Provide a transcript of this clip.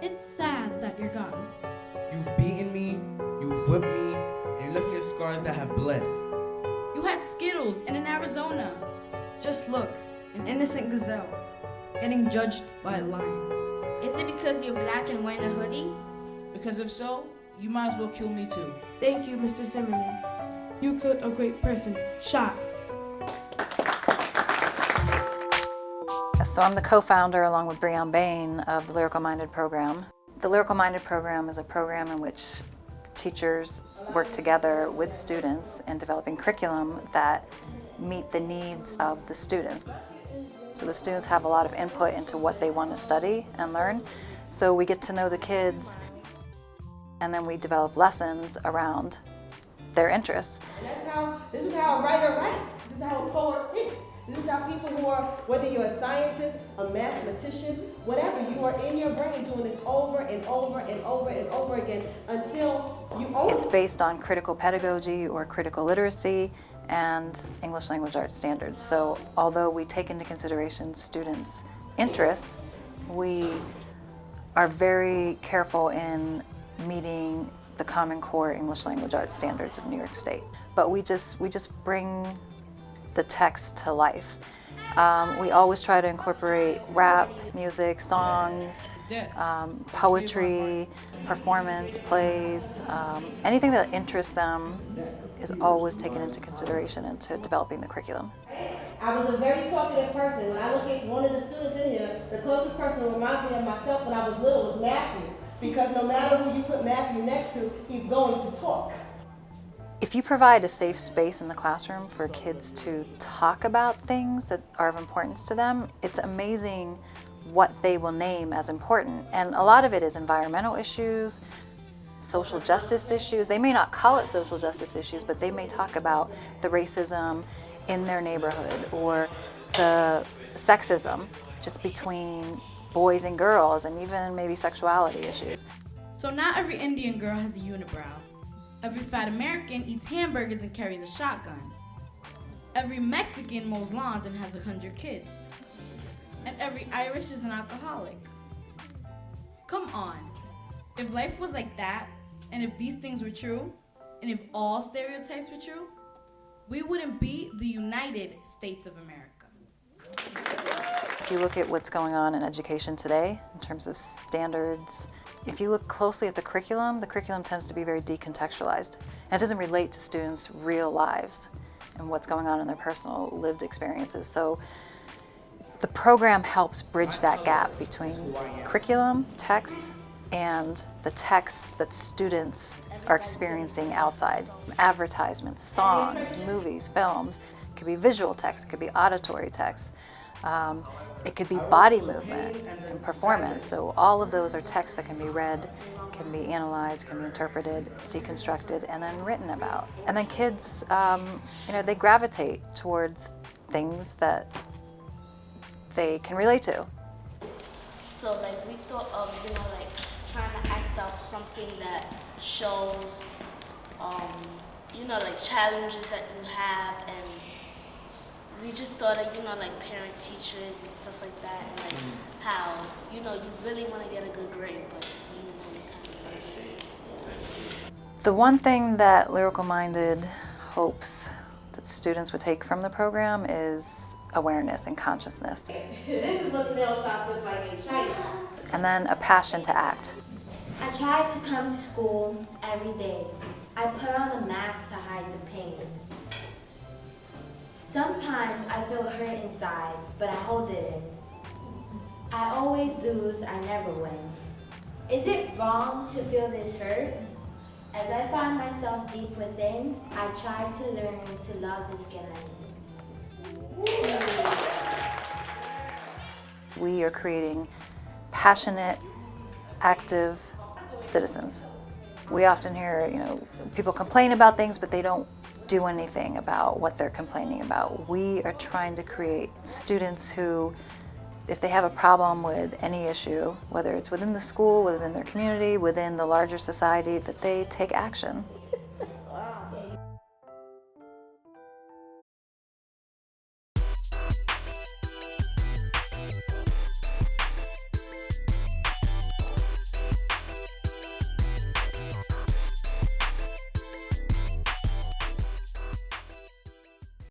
It's sad that you're gone. You've beaten me, you've whipped me, and you left me with scars that have bled. You had Skittles and in Arizona. Just look, an innocent gazelle, getting judged by a lion. Is it because you're black and wearing a hoodie? Because if so, you might as well kill me too. Thank you, Mr. Zimmerman. You killed a great person. Shot. So I'm the co-founder, along with Breon Bain, of the Lyrical Minded program. The Lyrical Minded program is a program in which teachers work together with students in developing curriculum that meet the needs of the students. So the students have a lot of input into what they want to study and learn. So we get to know the kids, and then we develop lessons around their interests. This is how a writer writes. This is how a poet thinks. This is how people who are, whether you're a scientist, a mathematician, whatever, you are in your brain doing this over and over and over and over again until you own it. It's based on critical pedagogy or critical literacy and English language arts standards. So although we take into consideration students' interests, we are very careful in meeting the Common Core English language arts standards of New York State. But we just bring the text to life. We always try to incorporate rap, music, songs, poetry, performance, plays, anything that interests them is always taken into consideration into developing the curriculum. I was a very talkative person. When I look at one of the students in here, the closest person who reminds me of myself when I was little was Matthew, because no matter who you put Matthew next to, he's going to talk. If you provide a safe space in the classroom for kids to talk about things that are of importance to them, it's amazing what they will name as important. And a lot of it is environmental issues, social justice issues. They may not call it social justice issues, but they may talk about the racism in their neighborhood or the sexism just between boys and girls, and even maybe sexuality issues. So not every Indian girl has a unibrow. Every fat American eats hamburgers and carries a shotgun. Every Mexican mows lawns and has 100 kids. And every Irish is an alcoholic. Come on. If life was like that, and if these things were true, and if all stereotypes were true, we wouldn't be the United States of America. If you look at what's going on in education today in terms of standards, if you look closely at the curriculum tends to be very decontextualized. And it doesn't relate to students' real lives and what's going on in their personal lived experiences. So the program helps bridge that gap between curriculum, text, and the texts that students are experiencing outside. Advertisements, songs, movies, films. It could be visual text, it could be auditory text. It could be body movement and performance. So all of those are texts that can be read, can be analyzed, can be interpreted, deconstructed, and then written about. And then kids, they gravitate towards things that they can relate to. So like we thought of, trying to act out something that shows, like challenges that you have, and we just thought of, parent teachers and stuff like that, and how, you really want to get a good grade, but you kind of just... The one thing that Lyrical Minded hopes that students would take from the program is awareness and consciousness. This is what the nail shots look like in China. And then a passion to act. I try to come to school every day. I put on a mask to hide the pain. Sometimes I feel hurt inside, but I hold it in. I always lose, I never win. Is it wrong to feel this hurt? As I find myself deep within, I try to learn to love the skin I need. We are creating passionate, active citizens. We often hear, people complain about things, but they don't do anything about what they're complaining about. We are trying to create students who, if they have a problem with any issue, whether it's within the school, within their community, within the larger society, that they take action.